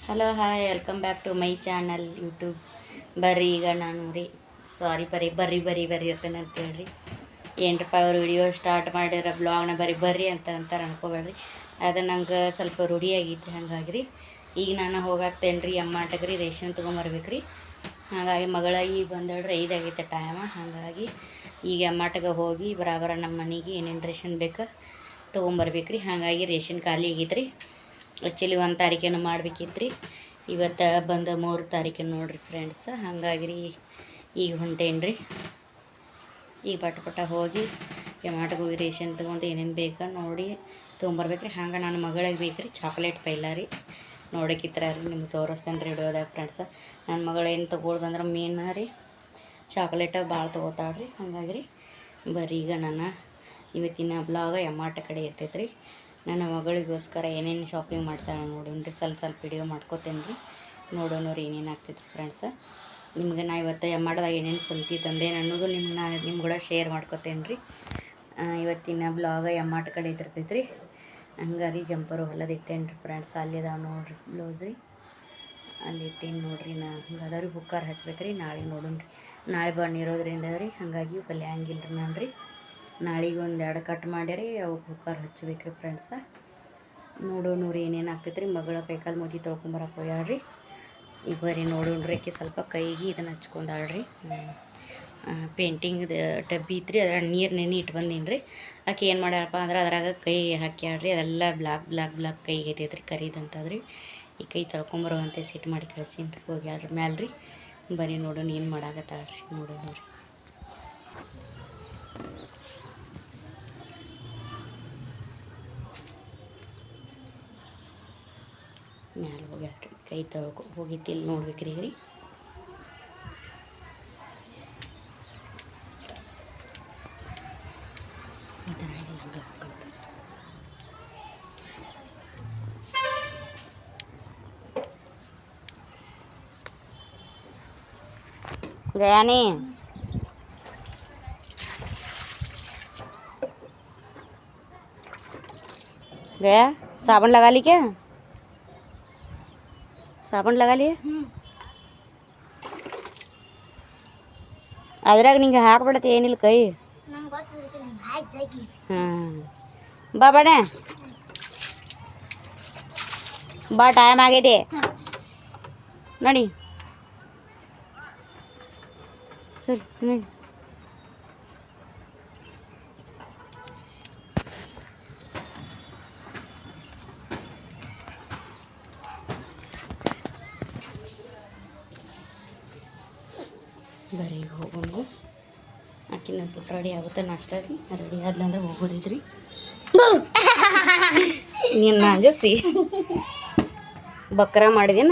Hello hi welcome back to my channel YouTube. ಬರ್ರಿ ಈಗ ನಾನು ರೀ ಸಾರಿ ಬರ್ರಿ ಅಂತ ಹೇಳ್ರಿ. ಏನರಪ್ಪ ಅವ್ರು ವಿಡಿಯೋ ಸ್ಟಾರ್ಟ್ ಮಾಡಿದ್ರೆ ಬ್ಲಾಗ್ನ ಬರ್ರಿ ಅಂತಾರೆ ಅನ್ಕೋಬೇಡ್ರಿ. ಅದು ನಂಗೆ ಸ್ವಲ್ಪ ರೂಢಿ ಆಗೈತ್ರಿ. ಹಾಗಾಗಿ ರೀ ಈಗ ನಾನು ಹೋಗಾಕ್ತೇನೆ ರೀ ಅಮ್ಮಾಟಕ್ಕೆ ರೀ ರೇಷನ್ ತೊಗೊಂಬರ್ಬೇಕು ರೀ. ಹಾಗಾಗಿ ಮಗಳ ಈಗ ಬಂದಳ್ರಿ 5 ಆಗೈತೆ ಟೈಮ. ಹಾಗಾಗಿ ಈಗ ಅಮ್ಮಾಟಗೆ ಹೋಗಿ ಬರಾಬರ ನಮ್ಮ ಮನೆಗೆ ಏನೇನು ರೇಷನ್ ಬೇಕು ತೊಗೊಂಬರ್ಬೇಕು ರೀ. ಹಾಗಾಗಿ ರೇಷನ್ ಖಾಲಿ ಆಗೈತೆ ರೀ. ಆ್ಯಕ್ಚುಲಿ 1 ತಾರೀಕೇನು ಮಾಡ್ಬೇಕಿತ್ತು ರೀ. ಇವತ್ತು ಬಂದ 3 ತಾರೀಕು ನೋಡಿರಿ ಫ್ರೆಂಡ್ಸ್. ಹಾಗಾಗಿ ರೀ ಈಗ ಹೊಂಟೇನು ರೀ. ಈಗ ಪಟ ಹೋಗಿ ಟಮಾಟೋಗೆ ಹೋಗಿ ರೇಷನ್ ತೊಗೊಂಡು ಏನೇನು ಬೇಕು ನೋಡಿ ತೊಗೊಂಬರ್ಬೇಕು ರೀ. ಹಂಗೆ ನನ್ನ ಮಗಳಿಗೆ ಬೇಕು ರೀ ಚಾಕ್ಲೇಟ್ ಪೈಲ ರೀ. ನೋಡೋಕ್ಕಿತ್ರ ರೀ ನಿಮ್ಗೆ ತೋರಿಸ್ತೇನೆ ರೀ ವಿಡಿಯೋದಾಗ ಫ್ರೆಂಡ್ಸ್. ನನ್ನ ಮಗಳು ಏನು ತೊಗೊಳ್ದಂದ್ರೆ ಮೇನ್ ರೀ ಚಾಕ್ಲೇಟ ಭಾಳ ತೊಗೋತಾಳ್ರಿ. ಹಾಗಾಗಿ ರೀ ಬರ್ರಿ ಈಗ ನಾನು ಇವತ್ತಿನ ಬ್ಲಾಗ ಎಮ್ಮಾಟ ಕಡೆ ಇರ್ತೈತೆ ರೀ. ನನ್ನ ಮಗಳಿಗೋಸ್ಕರ ಏನೇನು ಶಾಪಿಂಗ್ ಮಾಡ್ತಾಳೆ ನೋಡೋಣ ರೀ. ಸ್ವಲ್ಪ ವಿಡಿಯೋ ಮಾಡ್ಕೋತೇನೆ ರೀ. ನೋಡೋಣ ರೀ ಏನೇನು ಆಗ್ತೈತೆ ಫ್ರೆಂಡ್ಸ್. ನಿಮ್ಗೆ ನಾ ಇವತ್ತು ಎಮ್ಮಾಟದಾಗ ಏನೇನು ಸಂತಿ ತಂದೇನು ಅನ್ನೋದು ನಿಮ್ಮ ಕೂಡ ಶೇರ್ ಮಾಡ್ಕೋತೇನೆ ರೀ. ಇವತ್ತಿನ ಬ್ಲಾಗ ಎಮ್ಮಾಟ ಕಡೆ ಇರ್ತೈತೆ ರೀ. ಹಂಗೆ ರೀ ಜಂಪರು ಹೊಲದ ಇಟ್ಟೇನು ರೀ ಫ್ರೆಂಡ್ಸ್. ಅಲ್ಲಿದಾವೆ ನೋಡಿರಿ ಬ್ಲೌಸ್ ರೀ. ಅಲ್ಲಿ ಇಟ್ಟೇನು ನೋಡಿರಿ. ಹಂಗೆ ಅದಾವ್ರಿ ಬುಕ್ಕಾರ್ ಹಚ್ಬೇಕು ರೀ. ನಾಳೆ ನೋಡೋಣ ರೀ. ನಾಳೆ ಬಣ್ಣ ಇರೋದ್ರಿಂದ ರೀ ಹಾಗಾಗಿ ಪಲ್ಯ ಹಂಗಿಲ್ಲ ರೀ. ನಾನು ರೀ ನಾಳೆಗೆ 1-2 ಕಟ್ ಮಾಡಿರಿ ಅವು ಬುಕ್ಕಾರ್ ಹಚ್ಬೇಕು ರೀ ಫ್ರೆಂಡ್ಸ. ನೋಡೋಣ ರೀ ಏನೇನು ಆಗ್ತೈತೆ ರೀ. ಮಗಳ ಕೈಕಾಲು ಮುದಿ ತೊಳ್ಕೊಂಬರಕ್ಕೆ ಹೋಗ್ಯಾಳ್ರಿ. ಈಗ ಬರ್ರಿ ನೋಡೋಣ ರೀ. ಆಕೆ ಸ್ವಲ್ಪ ಕೈಗೆ ಇದನ್ನು ಹಚ್ಕೊಂಡಾಳ್ರಿ. ಪೇಂಟಿಂಗ್ದು ಡಬ್ಬಿ ಇತ್ತು ರೀ. ಅದ್ರಾಗ ನೀರು ನೆನೆ ಇಟ್ಟು ಬಂದೀನಿ ರೀ. ಆಕೆ ಏನು ಮಾಡ್ಯಾರಪ್ಪ ಅಂದ್ರೆ ಅದ್ರಾಗ ಕೈ ಹಾಕ್ಯಾಳ್ರಿ. ಅದೆಲ್ಲ ಬ್ಲಾಕ್ ಕೈಗೆ ಐತೈತೆ ರೀ ಕರಿದಂತದ್ರಿ. ಈ ಕೈ ತೊಳ್ಕೊಂಬರುವಂತೆ ಸಿಟ್ಟು ಮಾಡಿ ಕಳ್ಸೀನಿ ರೀ. ಹೋಗ್ಯಾಳ್ರಿ ಮ್ಯಾಲೆ ರೀ. ಬರೀ ನೋಡೋಣ ಏನು ಮಾಡಾಕತ್ತಾಳ್ರಿ. ನೋಡೋಣ ರೀ. ಮ್ಯಾಲೆ ಹೋಗ್ಯಾಳ್ರಿ. ಕೈ ಹೋಗಿತ್ತಿಲ್ಲಿ ನೋಡ್ಬೇಕ್ರಿ ರೀ. गया नहीं गया? साबुन लगा ली क्या? साबुन लगा लिए? ಅದ್ರಾಗ ನಿಂಗೆ ಹಾಕ್ಬಿಡತ್ತೆ ಏನಿಲ್ಲ ಕೈ. ಬಾ ಬಣ್ಣ ಬಾ ಟೈಮ್ ಆಗಿದೆ ನೋಡಿ. ಸರಿ ನೋಡಿ. ಬರೀ ಹೋಗೋಣ. ಆಕಿನ ಸ್ವಲ್ಪ ರೆಡಿ ಆಗುತ್ತೆ ನಾಷ್ಟ ರೀ. ರೆಡಿ ಆದ್ಲಂದ್ರೆ ಹೋಗೋದಿದ್ರಿ. ನೀನು ಅಂಜಸಿ ಬಕ್ರ ಮಾಡಿದೆ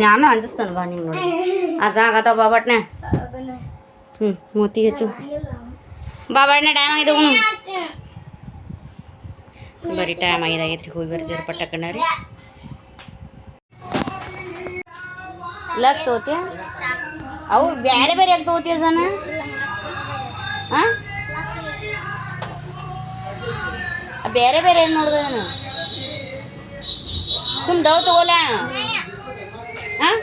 ನಾನು ಅಂಜಿಸ್ತಾನೆ ಬಾ ನಿಂಗೆ ನೋಡಿ. ಆಗತ್ತಾವ ಬಾಬಟ್ನ. ಮೂತಿ ಹೆಚ್ಚು ಬಾಬಣ್ಣ ಟೈಮ್ ಆಗಿದೆ. ಬರೀ ಟೈಮ್ ಆಗಿದಾಗೈತ್ರಿ. ಹೋಗಿ ಬರ್ತೀವ್ರಿ ಪಟ್ಟಕ್ಕಣ್ಣ ರೀ. ಲಕ್ಸ್ ತಗೋತೀಯ? ಅವು ಬೇರೆ ಯಾಕೆ ತಗೋತೀಯ ಜನ? ಹಾಂ ಬೇರೆ ಏನು ನೋಡ್ದೆ ನಾನು ಸುಮ್ ಡವ್ ತಗೋಲ್ಲ. ಹಾಂ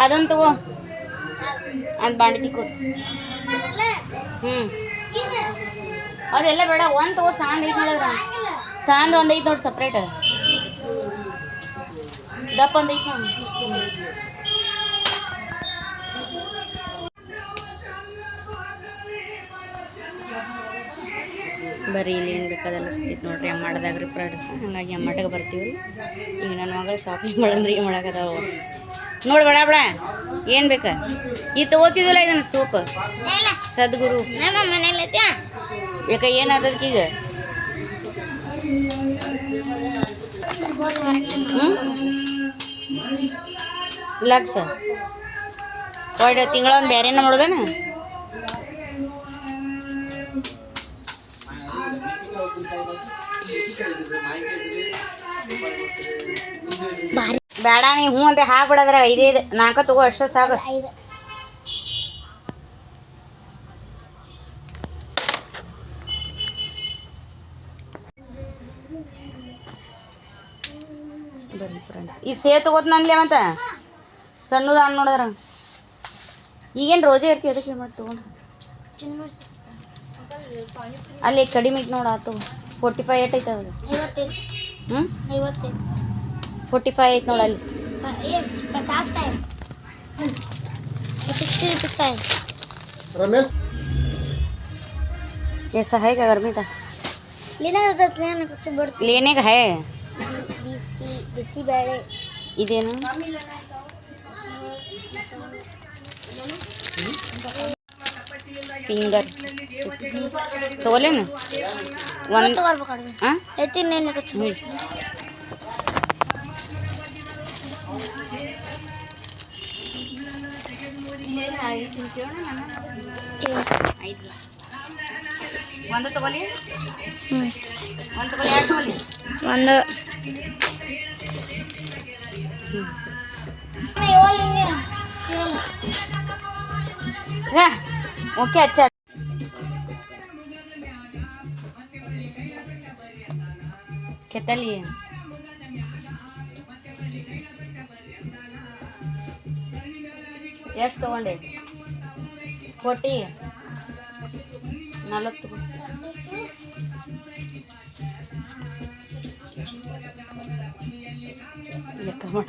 ಅದೊಂದು ತಗೋ. ಅದು ಬಾಂಡೆ ತಿಕ್ಕೋದು. ಅದೆಲ್ಲ ಬೇಡ. ಒಂದು ತಗೋ. ಸಾಂದ್ ಐತೆ ನೋಡಿದ್ರ ಸಾಂದ್ ಒಂದು ಐತೆ ನೋಡಿ ಸಪ್ರೇಟ್. ದಪ್ಪ ಒಂದು ಐತೆ ನೋಡಿ. ಬರೀ ಇಲ್ಲಿ ಏನು ಬೇಕಾದೆಲ್ಲ ಸಿಗ್ತೈತೆ ನೋಡ್ರಿ ಅಮ್ಮಾಟದಾಗ ರೀ ಫ್ರೆಂಡ್ಸ್. ಹಾಗಾಗಿ ಅಮ್ಮಾಟಗೆ ಬರ್ತೀವಿ ರೀ. ಈಗ ನನ್ನ ಮಗಳು ಶಾಪಿಂಗ್ ಮಾಡಂದ್ರೆ ಏನು ಮಾಡಕತ್ತಾವ ನೋಡಿ. ಬೇಡ ಏನು ಬೇಕಾ ಈ ತಗೋತಿದ್ವಲ್ಲ ಇದನ್ನು ಸೋಪ್ ಸದ್ಗುರು ಯಾಕ ಏನಾದಕ್ಕೆ ಈಗ ಲಕ್ಸ್ ಒಳ್ಳೆ ತಿಂಗಳೊಂದು ಬೇರೆನ ಮಾಡೋದನ. ಬೇಡ ನೀ ಹ್ಞೂ ಅಂತ ಹಾಕ್ಬಿಡದ್ರ 5 ತಗೋ ಅಷ್ಟೇ ಸಾಕು. ಬರ್ರಿ ಫ್ರೆಂಡ್ಸ್ ಈ ಸೇವ್ ತಗೋತ ನನ್ಲೆ ಮತ್ತೆ ಸಣ್ಣದು ಹಣ್ಣು ನೋಡಿದ್ರ ಈಗೇನು ರೋಜೆ ಇರ್ತಿ ಅದಕ್ಕೆ ಮಾಡಿ ತೊಗೊಂಡು ಅಲ್ಲಿ ಕಡಿಮೆ ಐತೆ ನೋಡು ಆತು 45 ಏಟ್ ಐತೆ ಅದು ಹ್ಞೂ 45 ಐತೆ ನೋಡು ಅಲ್ಲಿ 50 का है 60 रुपीज़ का है रमेश ऐसा है क्या गर्मी था लेना होता है लेना कुछ बड़ लेने का है बिसी बैठे इदेನು स्पिंगर तोले ना वन तो कर पकड़ में हां लेते नहीं कुछ ಒಂದು ತಗೊಳ್ಳಿ ಒಂದು ತಗೊಳ್ಳಿ ಎರಡು ತಗೊಳ್ಳಿ ಒಂದು ओके अच्छा कितना लिए ಎಷ್ಟು ತಗೊಂಡೆ 40 40 ಲೆಕ್ಕ ಮಾಡ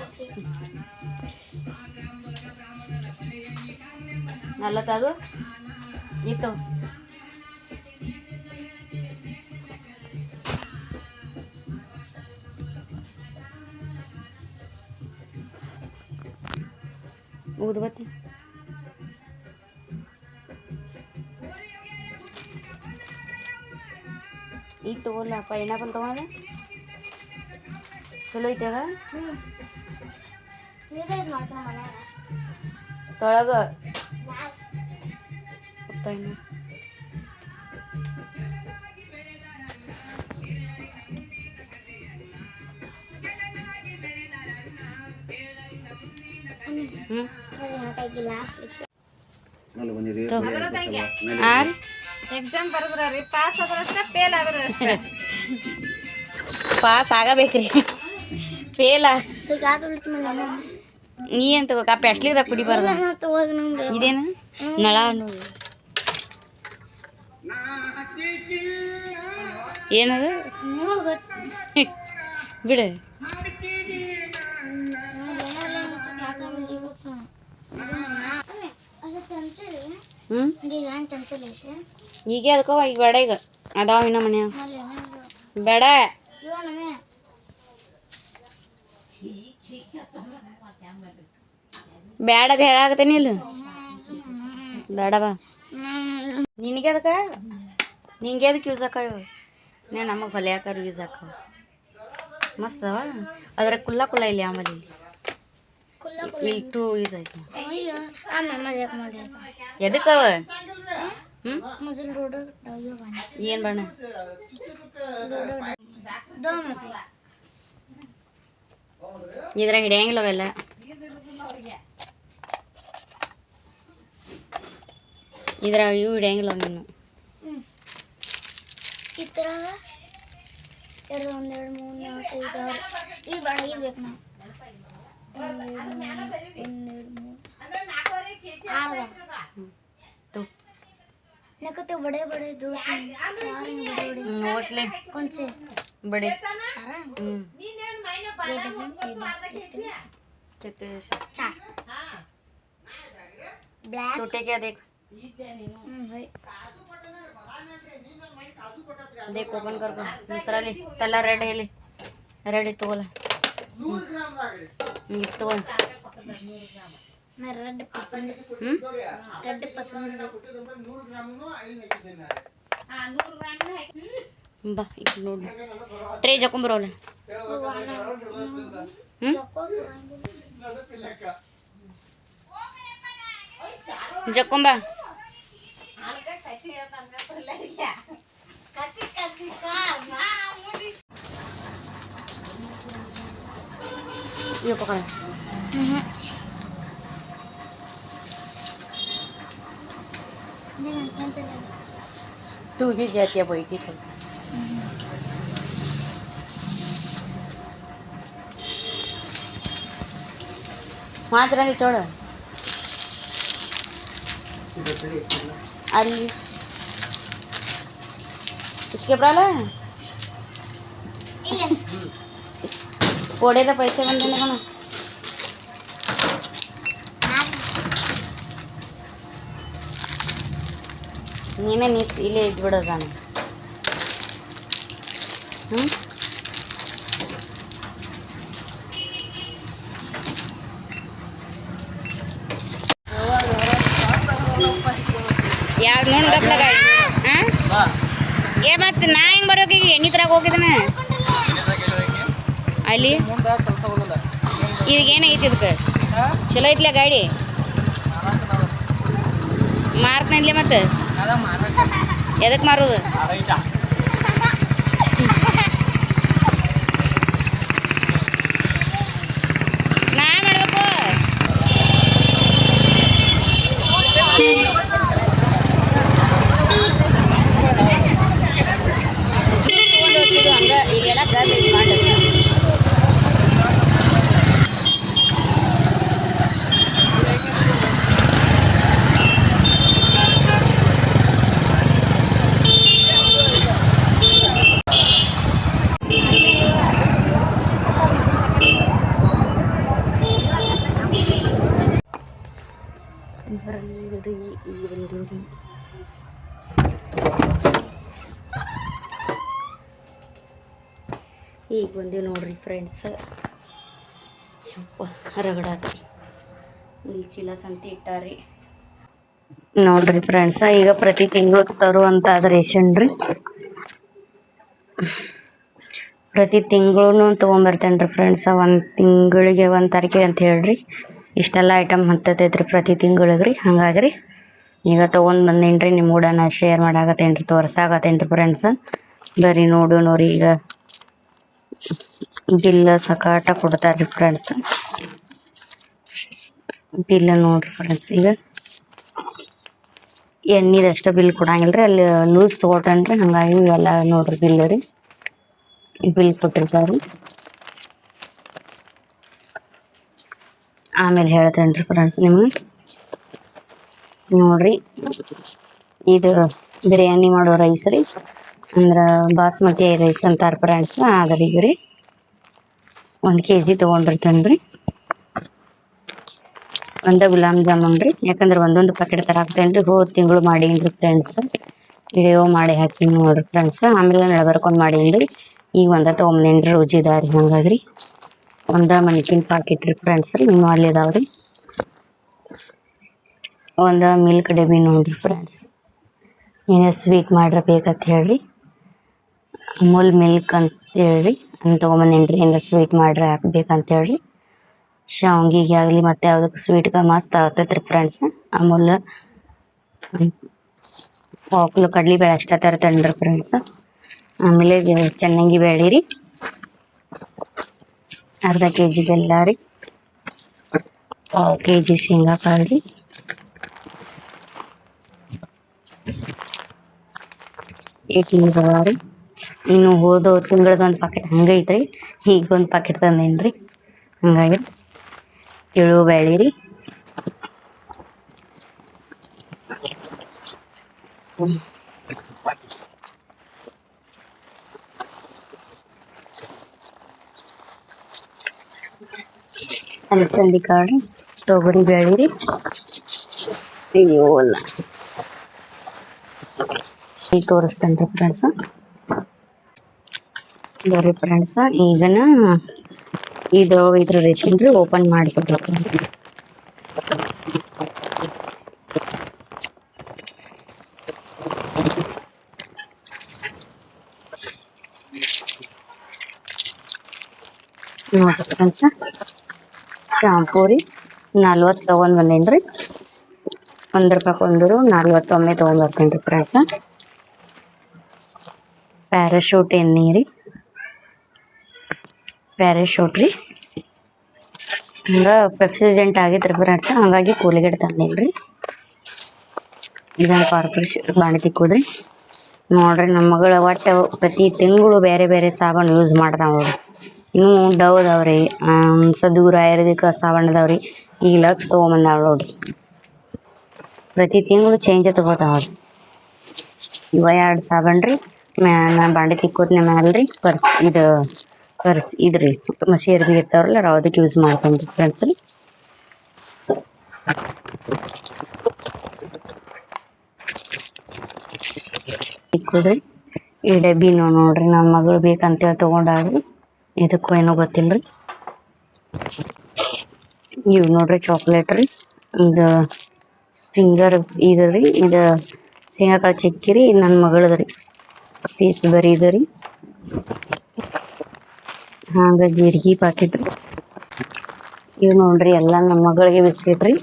40 ಅದು ಇತ್ತು ಊದುಬತ್ತಿ ಈಗ ತಗೋಲ್ಲ ಪೈನಾಪಲ್ ತಗೊಂಡೆ ಚಲೋ ಐತೆ ಅದ ತೊಳಗ ಪೈನ ಎಕ್ಸಾಮ್ ಬರೆದ್ರಿ ಪಾಸ್ ಆದ್ರಷ್ಟ ಫೇಲ್ ಆದ್ರಷ್ಟ ಪಾಸ್ ಆಗಬೇಕ್ರಿ ಫೇಲ್ ನೀ ಅಂತ ಆ ಪ್ಯಾಸ್ಲಿದಾಗ ಕುಡಿಬಾರ್ದು ಇದೇನು ನಳ ನೋಡಿ ಏನದು ಬಿಡು ಈಗ ಅದಕ್ಕವ ಈಗ ಬೇಡ ಈಗ ಅದಾವ ಇನ್ನ ಮನ್ಯಾಗ ಬೇಡ ಬೇಡ ಅದು ಹೇಳಾಕತ್ತೇನಿ ಇಲ್ಲ ಬೇಡ ಬಾ ನಿನಗೆ ಅದಕ್ಕೆ ನಿಂಗೆ ಅದಕ್ಕೆ ಯೂಸ್ ಆಕಾವ ನೇ ನಮಗೆ ಹೊಲಿಯಾಕಾರ ಯೂಸ್ ಆಕಾವ ಮಸ್ತ್ ಅವ ಅದ್ರ ಕುಲ್ಲ ಕುಲ್ಲ ಇಲ್ಲಿ ಆಮೇಲೆ ಇಲ್ಲಿ ಟೂ ಇದೈತಿ ಎದಕ್ಕವ ಏನು ಬಣ್ಣ ಇದ್ರಾಗ ಹಿಡಿಯಂಗಿಲ್ಲ ಅವೆಲ್ಲ ಇದ್ರಾಗ ಇವು ಹಿಡಿಯಂಗಿಲ್ಲ ನೀನು ಈ ಥರ 1 2 3 4 5 6 ಈ ಬಣ್ಣ ಇರ್ಬೇಕು ನಾವು तो बड़े बड़े 2 3 4 नोच ले कौन से बड़े कितने चार ब्लैक टूटे क्या देख देख ओपन कर दूसरा ले पहला रेड है ले रेड तो बोला तो मैं रेड पसंद बा एक नोट ट्रे जकुंबरोले जकुंबा ये पकड़ तू भी जाती है बैठी तो ಮಾತ್ರಂದಿ ಚೋಳ ಅಲ್ಲಿ इसके बराला कोड़े तो पैसे बंदे ने कौन ನೀನೇ ಇಲ್ಲೇ ಇದ್ಬಿಡೋದು ನಾನು ಯಾವ್ದು ನೋಡಿ ಗಪ್ಲಾಗ ಹಾಂ ಏ ಮತ್ತೆ ನಾ ಹೆಂಗೆ ಬರ್ಬೇಕು ಈಗ ಎಣ್ಣೆ ತರಕ್ಕೆ ಹೋಗಿದ್ದಾನೆ ಅಲ್ಲಿ ಇದಕ್ಕೇನೈತಿ ಇದಕ್ಕೆ ಚಲೋ ಐತ್ಲ ಗಾಡಿ ಮಾರ್ತನಿಲ್ಲ ಮತ್ತೆ ಎದಕ್ಕೆ ಮಾರೋದು ನಾ ಮಾಡ್ಬೇಕು ಹಂಗೆ ಇಲ್ಲೆಲ್ಲ ಗದ್ ಐತಿ ಮಾಡಿ ಈಗ ಬಂದೀವಿ ನೋಡ್ರಿ ಫ್ರೆಂಡ್ಸ್ ರಗಡಾತ್ರಿ ಇಲ್ಲಿ ಚೀಲ ಸಂತಿ ಇಟ್ಟಾರಿ ನೋಡ್ರಿ ಫ್ರೆಂಡ್ಸ್ ಈಗ ಪ್ರತಿ ತಿಂಗಳು ತರುವಂಥ ರೇಷನ್ ರೀ ಪ್ರತಿ ತಿಂಗಳು ತೊಗೊಂಬರ್ತೇನೆ ರೀ ಫ್ರೆಂಡ್ಸ ಒಂದು ತಿಂಗಳಿಗೆ 1 ತಾರೀಕಿಗೆ ಅಂತ ಹೇಳ್ರಿ ಇಷ್ಟೆಲ್ಲ ಐಟಮ್ ಹತ್ತತೈತೆ ರೀ ಪ್ರತಿ ತಿಂಗಳಿಗೆ ರೀ ಹಂಗಾಗಿ ರೀ ಈಗ ತೊಗೊಂಡು ಬಂದೇನಿ ರೀ ನಿಮ್ಮ ಕೂಡ ನಾ ಶೇರ್ ಮಾಡಾಕತ್ತೇನೆ ರೀ ತೋರ್ಸಾಕತ್ತೇನೆ ರೀ ಫ್ರೆಂಡ್ಸ ಬರೀ ನೋಡ್ರಿ ಈಗ ಬಿಲ್ ಸಕಾಟ ಕೊಡ್ತಾರೆ ರೀ ಫ್ರೆಂಡ್ಸ್ ಬಿಲ್ ನೋಡ್ರಿ ಫ್ರೆಂಡ್ಸ್ ಈಗ ಎಣ್ಣೆದಷ್ಟು ಬಿಲ್ ಕೊಡಂಗಿಲ್ಲ ರೀ ಅಲ್ಲಿ ಲೂಸ್ ತೊಗೊಳ್ತೇನೆ ರೀ ಹಾಗಾಗಿ ಇವೆಲ್ಲ ನೋಡ್ರಿ ಬಿಲ್ ರೀ ಬಿಲ್ ಕೊಟ್ಟಿರ್ತಾರೆ ಆಮೇಲೆ ಹೇಳ್ತೇನೆ ರೀ ಫ್ರೆಂಡ್ಸ್ ನಿಮ್ಗೆ ನೋಡ್ರಿ ಇದು ಬಿರಿಯಾನಿ ಮಾಡೋ ರೈಸ್ ರೀ ಅಂದ್ರೆ ಬಾಸ್ಮತಿ ರೈಸ್ ಅಂತಾರೆ ಫ್ರೆಂಡ್ಸ್ ಅದರಿಗೆ ರೀ 1 kg ತೊಗೊಂಡಿರ್ತೇನೆ ರೀ ಒಂದು ಗುಲಾಬ್ ಜಾಮೂನ್ ರೀ ಯಾಕಂದ್ರೆ ಒಂದೊಂದು ಪ್ಯಾಕೆಟ್ ತರಾಕ್ತೇನೆ ರೀ ಹೋದ ತಿಂಗಳು ಮಾಡೀನಿ ರೀ ಫ್ರೆಂಡ್ಸ್ ವಿಡಿಯೋ ಮಾಡಿ ಹಾಕೀನಿ ನೋಡ್ರಿ ಫ್ರೆಂಡ್ಸ್ ಆಮೇಲೆ ನಡ್ಬರ್ಕೊಂಡು ಮಾಡೀನಿ ರೀ ಈಗ ಒಂದು ತೊಗೊಂಬಂದೇನಿ ರೀ ರುಚಿದಾರಿ ಹಂಗಾಗಿ ರೀ ಒಂದು ಮನಿಕಿನ ಪ್ಯಾಕೆಟ್ ರೀ ಫ್ರೆಂಡ್ಸ್ ರೀ ಇನ್ನೂ ಅಲ್ಲಿ ಇದಾವೆ ರೀ ಒಂದು ಮಿಲ್ಕ್ ಡಬ್ಬಿ ನೋಡ್ರಿ ಫ್ರೆಂಡ್ಸ್ ಏನೇ ಸ್ವೀಟ್ ಮಾಡಿರ್ಬೇಕಂತ ಹೇಳ್ರಿ ಅಮೂಲ್ ಮಿಲ್ಕ್ ಅಂತೇಳಿ ಅಂತ ತೊಗೊಂಬಂದೇನಿ ರೀ ಏನಾರ ಸ್ವೀಟ್ ಮಾಡ್ರೆ ಹಾಕ್ಬೇಕಂತ ಹೇಳ್ರಿ ಶಾವ್ಗಿಗೆ ಆಗಲಿ ಮತ್ತು ಯಾವುದಕ್ಕೆ ಸ್ವೀಟ್ಗೆ ಮಸ್ತ್ ಆಗ್ತೈತೆ ರೀ ಫ್ರೆಂಡ್ಸ್ ಅಮೂಲ್ ಪಾವ್ಕಿಲೋ ಕಡ್ಲೆಬೇಳೆ ಅಷ್ಟೇ ತರ್ತೇನೆ ರೀ ಫ್ರೆಂಡ್ಸ್ ಆಮೇಲೆ ಚೆನ್ನಾಗಿ ಬೇಳೆ ರೀ ಅರ್ಧ kg ಬೆಲ್ಲ ರೀ 1 kg ಶೇಂಗಾ ಕಾಳು ರೀ 18 ರವೆ ರೀ ಇನ್ನು ಹೋದ ತಿಂಗಳದೊಂದು ಪ್ಯಾಕೆಟ್ ಹಂಗೆ ಐತ್ರಿ ಈಗ ಒಂದು ಪ್ಯಾಕೆಟ್ ತಂದೇನಿ ರೀ ಹಂಗಾಗಿ ಎಳ್ಳು ಬೇಳೆ ರೀ ಅಲಸಂದಿ ಕಾಳು ತೊಗರಿ ಬೇಳೆ ರೀ ಅಯ್ಯೋಲ್ಲ ಈಗ ತೋರಿಸ್ತೇನೆ ರೀ ಫ್ರೆಂಡ್ಸ ಬರ್ರಿ ಫ್ರೆಂಡ್ಸ ಈಗನ ಇದ್ರ ರೇಷನ್ ರೀ ಓಪನ್ ಮಾಡ್ಕೊಬೇಕು ನೋಡ್ರಿ ಫ್ರೆಂಡ್ಸ ಶಾಂಪೂ ರೀ 40 ತೊಗೊಂಡು ಬಂದೇನಿ ರೀ 1 ರೂಪಾಯಿ ಕೊಂದರು 40 ಒಮ್ಮೆ ತೊಗೊಂಡ್ಬರ್ತೇನೆ ರೀ ಫ್ರೆಂಡ್ಸ ಪ್ಯಾರಾಶೂಟ್ ಎಣ್ಣೆ ರೀ ಪ್ಯಾರಾಶೂಟ್ ರೀ ಹಂಗೆ ಪೆಪ್ಸಿಜೆಂಟ್ ಆಗೈತೆ ರೀ ಫ್ರೆಂಡ್ಸ ಹಾಗಾಗಿ ಕೋಲ್ಗೇಟ್ ತಂದೇನಿ ರೀ ಇದನ್ನು ಕಾರ್ಪೊರೇಷನ್ ಬಾಣಿ ತಿಕ್ಕೋದ್ರಿ ನೋಡ್ರಿ ನಮ್ಮ ಮಗಳು ಒಟ್ಟು ಪ್ರತಿ ತಿಂಗಳು ಬೇರೆ ಬೇರೆ ಸಾಬೂನು ಯೂಸ್ ಮಾಡ್ತಾವೆ ನೋಡ್ರಿ ಇನ್ನೂ ಡವ್ ಅದಾವೆ ರೀ ಸದೂರ ಆಯುರ್ವೇದಿಕ್ ಸಾಬೂನು ಅದಾವೆ ರೀ ಈಗ ಲಕ್ಸ್ ತೊಗೊಂಬಂದಾಳ ನೋಡ್ರಿ. ಪ್ರತಿ ತಿಂಗಳು ಚೇಂಜ್ ತೊಗೋತಾವ. ಇವ 2 ಸಾಬನ್ ರೀ. ನಾ ಬಾಂಡೆ ತಿಕ್ಕೋತ್ನ ಮ್ಯಾಲ್ರಿ ಪರ್ಸ್ ಇದ್ರಿ ಮಸಿ ಅರ್ಬಿ ಇರ್ತಾವ್ರಲ್ಲ ಅದಕ್ಕೆ ಯೂಸ್ ಮಾಡ್ಕೊಂಡ್ರಿ ಫ್ರೆಂಡ್ಸ್ ರೀ. ಇಕ್ಕೋದ್ರಿ ಈ ಡಬ್ಬಿನೂ ನೋಡ್ರಿ ನನ್ನ ಮಗಳು ಬೇಕಂತೇಳಿ ತೊಗೊಂಡಾಳ್ರಿ. ಇದಕ್ಕೂ ಏನೋ ಗೊತ್ತಿಲ್ಲ ರೀ. ಇವು ನೋಡ್ರಿ ಚಾಕ್ಲೇಟ್ ರೀ. ಇದು ಫಿಂಗರ್ ಇದು ರೀ. ಇದು ಶೇಂಗಾಕಾಳು ಚಿಕ್ಕಿ ರೀ. ಇದು ನನ್ನ ಮಗಳದು ರೀ. ಸೀಸ್ ಬರೀ ಇದು ರೀ. ಹಾಗೆ ಜೀರಿಗೆ ಪಾಕಿಟ್ ರೀ. ಇವು ನೋಡ್ರಿ ಎಲ್ಲ ನಮ್ಮ ಮಗಳಿಗೆ ಬಿಸ್ಕಿಟ್ ರೀ.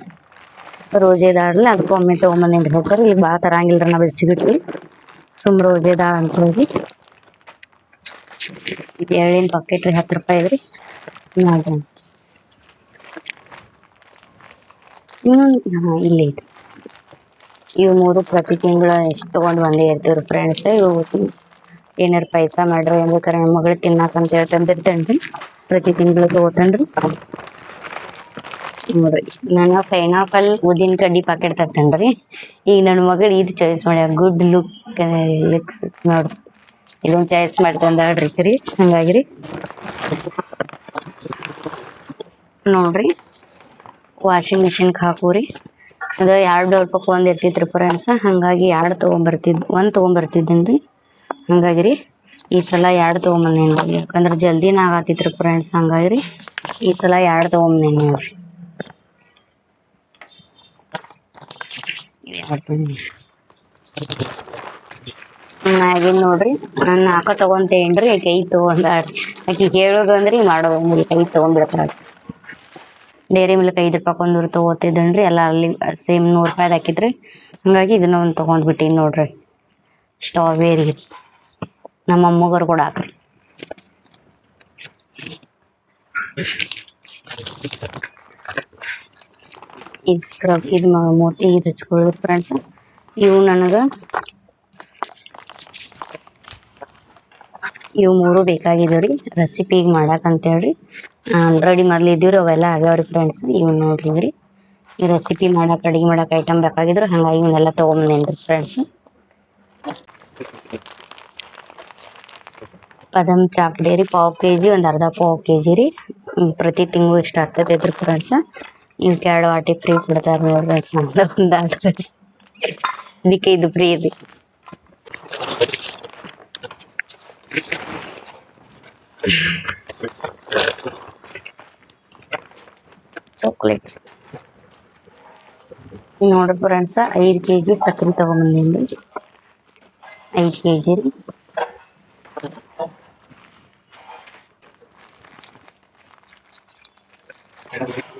ರೋಜೆದಾಳಲ್ಲ ಅದಕ್ಕೂ ಒಮ್ಮೆ ತೊಗೊಂಬಂದೇನ್ರಿ. ಹೋಗ್ರಿ ಈಗ ಭಾಳ ತರಂಗಿಲ್ಲ ರೀ ನಾ ಬಿಸ್ಕಿಟ್ ರೀ. ರೋಜೆದಾಳ ಅಂತ ಹೇಳಿ ಇದು ಎಳ್ಳಿನ ಪಾಕೆಟ್ ರೀ. 10 ರೂಪಾಯಿ ರೀ. ನೋಡ್ರಿ ಇನ್ನೊಂದು ಇಲ್ಲಿ ಐತಿ. ಇವು 3 ಪ್ರತಿ ತಿಂಗಳು ಎಷ್ಟು ತೊಗೊಂಡು ಬಂದೇ ಇರ್ತೀವ್ರಿ ಫ್ರೆಂಡ್ಸ್. ಇವು ಏನಾರು ಪೈಸ ಮಾಡ್ರಿ ಬೇಕಾರೆ ನಮ್ಮ ಮಗಳು ತಿನ್ನಾಕಂತ ಹೇಳಿ ತಂದಿರ್ತೇನೆ ರೀ. ಪ್ರತಿ ತಿಂಗಳು ತೊಗೋತೇನೆ ರೀ. ನೋಡ್ರಿ ನಾನು ಪೈನಾಪಲ್ ಉದ್ದಿನ ಕಡ್ಡಿ ಪಾಕೆಟ್ ತರ್ತೇನೆ ರೀ. ಈಗ ನನ್ನ ಮಗಳು ಇದು ಚಾಯ್ಸ್ ಮಾಡ್ಯಾಳ. ಗುಡ್ ಲುಕ್ಸ್ ನೋಡ್ರಿ ಇದೊಂದು ಚಾಯ್ಸ್ ಮಾಡಿ ತಂದಾಳ್ರಿ ಸರಿ. ಹಂಗಾಗಿ ರೀ ನೋಡ್ರಿ ವಾಷಿಂಗ್ ಮಿಷಿನ್ಗೆ ಹಾಕೋರಿ. ಅದು 2 ರೂಪಾಯಿ ಒಂದು ಇರ್ತಿತ್ತು ರೀ ಫ್ರೆಂಡ್ಸ್. ಹಾಗಾಗಿ 2 ತೊಗೊಂಬರ್ತಿದ್ದೀನಿ ರೀ. ಹಂಗಾಗಿ ರೀ ಈ ಸಲ 2 ತೊಗೊಂಬಂದೇನಿ ರೀ. ಯಾಕಂದ್ರೆ ಜಲ್ದಿನ ಆಗತ್ತಿತ್ತು ರೀ ಫ್ರೆಂಡ್ಸ್. ಹಂಗಾಗಿ ರೀ ಈ ಸಲ 2 ತೊಗೊಂಬಂದೇನಿ ನೋಡ್ರಿ. ಮ್ಯಾಗಿನ ನೋಡ್ರಿ ನಾನು 4 ತೊಗೊಂತೇನಿ ರೀ. ಆಕೆ 5 ತೊಗೊಂಡಾಳ್ರಿ. ಆಕೆ ಹೇಳೋದು ಅಂದ್ರೆ ಮಾಡೋದು 5 ತೊಗೊಂಡ್ಬಿಡ್ತಾಳೆ. ಡೈರಿ ಮಿಲ್ಕ್ 5 ರೂಪಾಯಿ 1 ತೊಗೋತಿದ್ದೇನೆ ರೀ. ಎಲ್ಲ ಅಲ್ಲಿ ಸೇಮ್ 100 ರೂಪಾಯ್ದು ಹಾಕಿದ್ರಿ. ಹಂಗಾಗಿ ಇದನ್ನ ಒಂದು ತೊಗೊಂಡ್ಬಿಟ್ಟಿನಿ ನೋಡ್ರಿ. ಸ್ಟ್ರಾಬೆರಿ ನಮ್ಮ ಅಮ್ಮಗರು ಕೂಡ ಹಾಕ್ರಿ. ಇದು ಸ್ಕ್ರಬ್ ಇದು ಮೋತಿ ಇದು ಹಚ್ಕೊಳ್ಳೋದು ಫ್ರೆಂಡ್ಸ್. ಇವು ನನಗೆ ಇವು 3 ಬೇಕಾಗಿದ್ದವು ರೀ ರೆಸಿಪಿಗೆ ಮಾಡಕ್ಕಂತೇಳಿ. ಆಲ್ರೆಡಿ ಮೊದಲು ಇದ್ದೀವ್ರಿ ಅವೆಲ್ಲ ಆಗ್ಯಾವ್ರಿ ಫ್ರೆಂಡ್ಸ್. ಇವು ನೋಡ್ರಿ ರೀ ಈ ರೆಸಿಪಿ ಮಾಡಕ್ಕೆ ಅಡುಗೆ ಮಾಡಕ್ಕೆ ಐಟಮ್ ಬೇಕಾಗಿದ್ರು. ಹಾಗಾಗಿ ಇವನ್ನೆಲ್ಲ ತೊಗೊಂಬಂದೇನಿ ರೀ ಫ್ರೆಂಡ್ಸ್. ಬಾದಾಮ್ ಚಾಕ್ ಡೈರಿ 1/2 kg ಒಂದು ಅರ್ಧ ಪಾವು kg ರೀ. ಪ್ರತಿ ತಿಂಗಳು ಇಷ್ಟ ಆಗ್ತೈತೆ ರೀ ಫ್ರೆಂಡ್ಸ್. ಇವು 2 ವಾಟಿ ಫ್ರೀ ಕೊಡ್ತಾರೆ ನೋಡ್ರಿ ಫ್ರೆಂಡ್ಸ್. ಒಂದಾಡ್ರಿ ಅದಕ್ಕೆ ಇದು ಫ್ರೀ ರೀ. ಚಾಕ್ಲೇಟ್ಸ್ ನೋಡ್ರಿ ಫ್ರೆಂಡ್ಸ್ 5 kg ಸಕ್ಕರೆ ತೊಗೊಂಬಂದೇನಿ ರೀ. 5 kg ರೀ.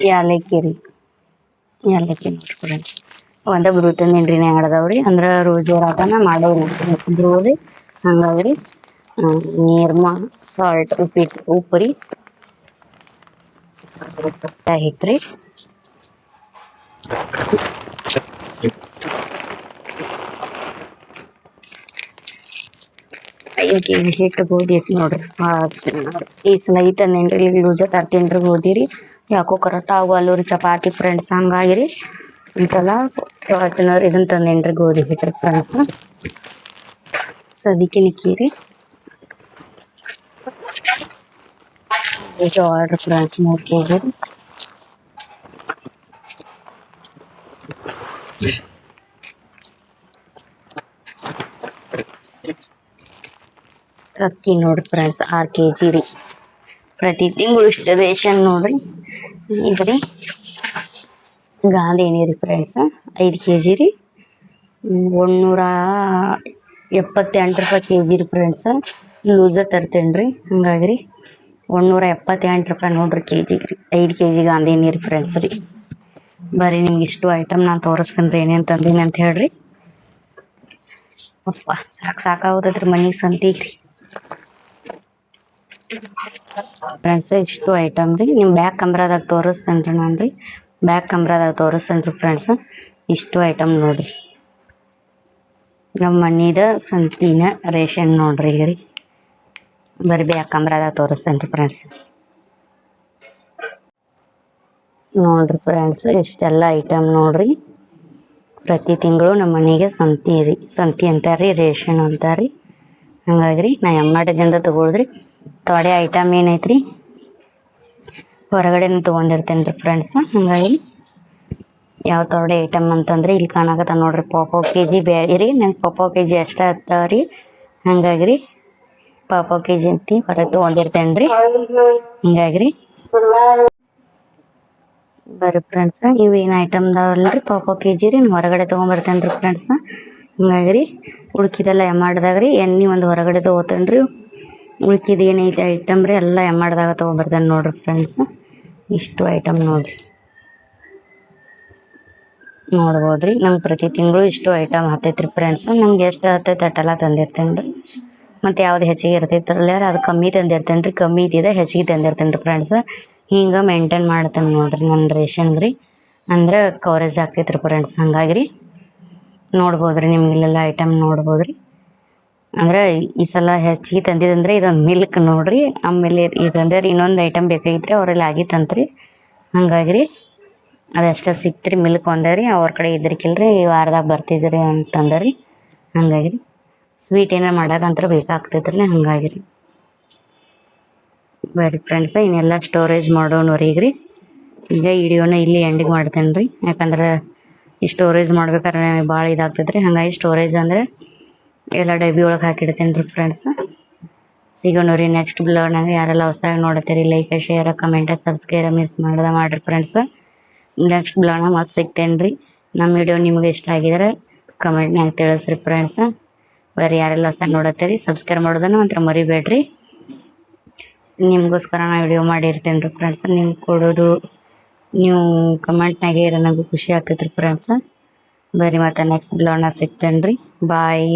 ಯಾಲಕ್ಕಿ ರೀ. ಯಾಲಕ್ಕಿ ನೋಡ್ರಿ ಫ್ರೆಂಡ್ಸ್ ಒಂದೇ ಬಿಡುತ್ತೇನೆ ರೀ. ಅಂಗಡದವ್ರಿ ಅಂದ್ರೆ ರೋಜ್ ರಾಗನ ಮಾಡೋರು ಹೆಚ್ಚಿದ್ರು ರೀ. ಹಂಗಾಗಿ ರೀ ನಿರ್ಮ ಸಾಲ್ಟ್ ಉಪ್ಪು ರೀ ಹಿಟ್ರಿ. 5 kg ಹಿಟ್ಟು ಗೋಧಿ ಹಿಟ್ಟು ನೋಡ್ರಿ. ಈ ಸಲ ಹಿಟ್ಟು ಅಂದೇನ್ರಿ ಲೂಸ ತರ್ತೀನಿ ರೀ ಗೋಧಿ ರೀ. ಯಾಕೋ ಕರೆಕ್ಟ್ ಆಗವಲ್ಲು ರೀ ಚಪಾತಿ ಫ್ರೆಂಡ್ಸ್. ಹಂಗಾಗಿ ರೀ ಈ ಸಲ ಫಾರ್ಚುನರ್ ಇದನ್ನ ತಂದೇನಿ ರೀ ಗೋಧಿ ಹಿಟ್ಟು ಫ್ರೆಂಡ್ಸ್. ಸದಿಕೆ ನಿಕ್ಕಿ ರೀ ಜೋಳ ಫ್ರೆಂಡ್ಸ್ 3 kg ರೀ. ಅಕ್ಕಿ ನೋಡ್ರಿ ಫ್ರೆಂಡ್ಸ್ 6 kg ರೀ. ಪ್ರತಿ ತಿಂಗಳು ಇಷ್ಟ ರೇಷನ್ ನೋಡ್ರಿ. ಇದು ರೀ ಗಾಂಧಿ ಎಣ್ಣೆ ರೀ ಫ್ರೆಂಡ್ಸ್ 5 kg ರೀ. 178 ರೂಪಾಯಿ kg ರೀ ಫ್ರೆಂಡ್ಸ್. ಲೂಸ ತರ್ತೇನೆ ರೀ. ಹಂಗಾಗಿ ರೀ 178 ರೂಪಾಯಿ ನೋಡ್ರಿ kg ರೀ. 5 kg ಗಾಂಧಿ ಎಣ್ಣೆ ರೀ ಫ್ರೆಂಡ್ಸ್ ರೀ. ಬರೀ ನಿಮ್ಗೆ ಇಷ್ಟು ಐಟಮ್ ನಾನು ತೋರಿಸ್ತೇನೆ ರೀ ಏನೇನು ತಂದೀನಿ ಅಂತ ಹೇಳ್ರಿ. ಅಪ್ಪ ಸಾಕಾಗೋದ್ರಿ ಮನೆಗೆ ಸಂತಿಗೆ ರೀ ಫ್ರೆಂಡ್ಸ್. ಇಷ್ಟು ಐಟಮ್ ರೀ. ನಿಮ್ಮ ಬ್ಯಾಕ್ ಕ್ಯಾಮ್ರಾದಾಗ ತೋರಿಸ್ತೇನೆ ರೀ ನಾನು ರೀ. ಬ್ಯಾಕ್ ಕ್ಯಾಮ್ರಾದಾಗ ತೋರಿಸ್ತೇನೆ ರೀ ಫ್ರೆಂಡ್ಸ್. ಇಷ್ಟು ಐಟಮ್ ನೋಡಿರಿ. ನಮ್ಮ ಮನೆದ ಸಂತಿನ ರೇಷನ್ ನೋಡ್ರಿ ಈಗ ರೀ. ಬರೀ ಬ್ಯಾಕ್ ಕ್ಯಾಮ್ರಾದಾಗ ತೋರಿಸ್ತೇನೆ ರೀ ಫ್ರೆಂಡ್ಸ್. ನೋಡ್ರಿ ಫ್ರೆಂಡ್ಸ್ ಇಷ್ಟೆಲ್ಲ ಐಟಮ್ ನೋಡ್ರಿ. ಪ್ರತಿ ತಿಂಗಳು ನಮ್ಮ ಮನೆಗೆ ಸಂತಿ ಅಂತಾರೆ ರೀ, ರೇಷನ್ ಅಂತಾರೆ ರೀ. ಹಂಗಾಗಿ ರೀ ನಾ ಎಮ್ಮಟದಿಂದ ತೊಗೊಳ್ದ್ರಿ. ಥೋಡೆ ಐಟಮ್ ಏನೈತ್ರಿ ಹೊರಗಡೆನೂ ತೊಗೊಂಡಿರ್ತೇನೆ ರೀ ಫ್ರೆಂಡ್ಸ್. ಹಂಗಾಗಿ ಯಾವ ಥೋಡೆ ಐಟಮ್ ಅಂತಂದ್ರೆ ಇಲ್ಲಿ ಕಾಣಕತ್ತ ನೋಡ್ರಿ, ಪಾವ್ ಕೆ ಜಿ ಬ್ಯಾಳಿ ರೀ. ನಂಗೆ ಪಾವ್ ಕೆ ಜಿ ಅಷ್ಟೇ ಹತ್ತಾವ ರೀ. ಹಂಗಾಗಿ ರೀ ಪಾವ್ ಕೆ ಜಿ ಅಂತಿ ಹೊರಗೆ ತೊಗೊಂಡಿರ್ತೇನೆ ರೀ. ಹಿಂಗಾಗಿ ರೀ ಬರ್ರಿ ಫ್ರೆಂಡ್ಸ, ಇವೇನು ಐಟಮ್ ಅದಾವಲ್ರಿ ಪಾವ್ ಕೆ ಜಿ ರೀ, ಹೊರಗಡೆ ತೊಗೊಂಬರ್ತೇನೆ ರೀ ಫ್ರೆಂಡ್ಸ. ಹಿಂಗಾಗಿ ರೀ ಉಳ್ಕಿದೆಲ್ಲ ಎಮ್ಮಾಡ್ದಾಗ ರೀ ಎಣ್ಣೆ ಒಂದು ಹೊರಗಡೆ ತೊಗೋತೇನೆ ರೀ. ಉಳ್ಕಿದ ಏನೈತೆ ಐಟಮ್ ರೀ ಎಲ್ಲ ಎಮ್ಮಾಡ್ದಾಗ ತೊಗೊಂಬರ್ತೇನೆ ನೋಡ್ರಿ ಫ್ರೆಂಡ್ಸ. ಇಷ್ಟು ಐಟಮ್ ನೋಡ್ರಿ, ನೋಡ್ಬೋದ್ರಿ. ನಂಗೆ ಪ್ರತಿ ತಿಂಗಳು ಇಷ್ಟು ಐಟಮ್ ಹತ್ತೈತೆ ರೀ ಫ್ರೆಂಡ್ಸ್. ನಮ್ಗೆ ಎಷ್ಟು ಹತ್ತೈತೆ ಅಷ್ಟೆಲ್ಲ ತಂದಿರ್ತೇನೆ ರೀ. ಮತ್ತು ಯಾವ್ದು ಹೆಚ್ಚಿಗೆ ಇರ್ತೈತಲ್ಲ ಅದು ಕಮ್ಮಿ ತಂದಿರ್ತೇನೆ ರೀ, ಕಮ್ಮಿ ಇದ್ದಿದೆ ಹೆಚ್ಚಿಗೆ ತಂದಿರ್ತೇನೆ ರೀ ಫ್ರೆಂಡ್ಸ್. ಹಿಂಗೆ ಮೇಂಟೈನ್ ಮಾಡ್ತೇನೆ ನೋಡ್ರಿ ನನ್ನ ರೇಷನ್ ರೀ. ಅಂದ್ರೆ ಕವರೇಜ್ ಆಗ್ತೈತೆ ರೀ ಫ್ರೆಂಡ್ಸ್. ಹಂಗಾಗಿ ರೀ ನೋಡ್ಬೋದ್ರಿ, ನಿಮ್ಗೆ ಇಲ್ಲೆಲ್ಲ ಐಟಮ್ ನೋಡ್ಬೋದ್ರಿ. ಅಂದ್ರೆ ಈ ಸಲ ಹೆಚ್ಚಿಗೆ ತಂದಿದಂದ್ರೆ ಇದೊಂದು ಮಿಲ್ಕ್ ನೋಡ್ರಿ. ಆಮೇಲೆ ಇದಂದ್ರೆ ಇನ್ನೊಂದು ಐಟಮ್ ಬೇಕಾಗಿತ್ತು ರೀ, ಅವರಲ್ಲಿ ಆಗಿತ್ತಂತ್ರಿ. ಹಂಗಾಗಿ ರೀ ಅದಷ್ಟೇ ಸಿಕ್ತು ರೀ, ಮಿಲ್ಕ್ ಒಂದೇ ರೀ. ಅವ್ರ ಕಡೆ ಇದ್ರಿಕಿಲ್ರಿ ಈ ವಾರದಾಗ ಬರ್ತಿದ್ರಿ ಅಂತಂದ ರೀ. ಹಂಗಾಗಿ ರೀ ಸ್ವೀಟ್ ಏನಾರು ಮಾಡೋಕ್ಕಂತ್ರ ಬೇಕಾಗ್ತೈತೆ ರೀ. ಹಂಗಾಗಿ ರೀ ಬರ್ರಿ ಫ್ರೆಂಡ್ಸ, ಇನ್ನೆಲ್ಲ ಸ್ಟೋರೇಜ್ ಮಾಡೋಣವ್ರೀಗ ರೀ. ಈಗ ವಿಡಿಯೋನ ಇಲ್ಲಿ ಎಂಡಿಗೆ ಮಾಡ್ತೇನೆ ರೀ. ಯಾಕಂದ್ರೆ ಈ ಸ್ಟೋರೇಜ್ ಮಾಡ್ಬೇಕಾದ್ರೆ ಭಾಳ ಇದಾಗ್ತೈತೆ ರೀ. ಹಾಗಾಗಿ ಸ್ಟೋರೇಜ್ ಅಂದರೆ ಎಲ್ಲ ಡಬ್ಬಿ ಒಳಗೆ ಹಾಕಿಡ್ತೇನೆ ರೀ ಫ್ರೆಂಡ್ಸ. ಸಿಗೋಣ ರೀ ನೆಕ್ಸ್ಟ್ ಬ್ಲಾಗ್ನಾಗ. ಯಾರೆಲ್ಲ ಹೊಸದಾಗಿ ನೋಡ್ತೀರಿ like share comment subscribe miss ಮಾಡಿರಿ ಫ್ರೆಂಡ್ಸ. ನೆಕ್ಸ್ಟ್ ಬ್ಲಾಗ್ನಾಗ ಮತ್ತೆ ಸಿಗ್ತೇನೆ ರೀ. ನಮ್ಮ ವಿಡಿಯೋ ನಿಮ್ಗೆ ಇಷ್ಟ ಆಗಿದ್ರೆ ಕಮೆಂಟ್ನಾಗ ತಿಳಿಸ್ರಿ ಫ್ರೆಂಡ್ಸ. ಬರೀ ಯಾರೆಲ್ಲ ಹೊಸದಾಗಿ ನೋಡತ್ತೀರಿ ಸಬ್ಸ್ಕ್ರೈಬ್ ಮಾಡೋದನ್ನು ಒಂಥರ ಮರಿಬೇಡ್ರಿ. ನಿಮಗೋಸ್ಕರ ನಾ ವಿಡಿಯೋ ಮಾಡಿರ್ತೇನೆ ರೀ ಫ್ರೆಂಡ್ಸ್. ನಿಮ್ಗೆ ಕೊಡೋದು ನೀವು ಕಮೆಂಟ್ನಾಗೆ ನನಗೂ ಖುಷಿ ಆಗ್ತೈತೆ ರೀ ಫ್ರೆಂಡ್ಸ. ಬರೀ ಮತ್ತೆ ನೆಕ್ಸ್ಟ್ ಬ್ಲಾಗ್ನಾಗ ಸಿಗ್ತೇನೆ ರೀ. ಬಾಯ್.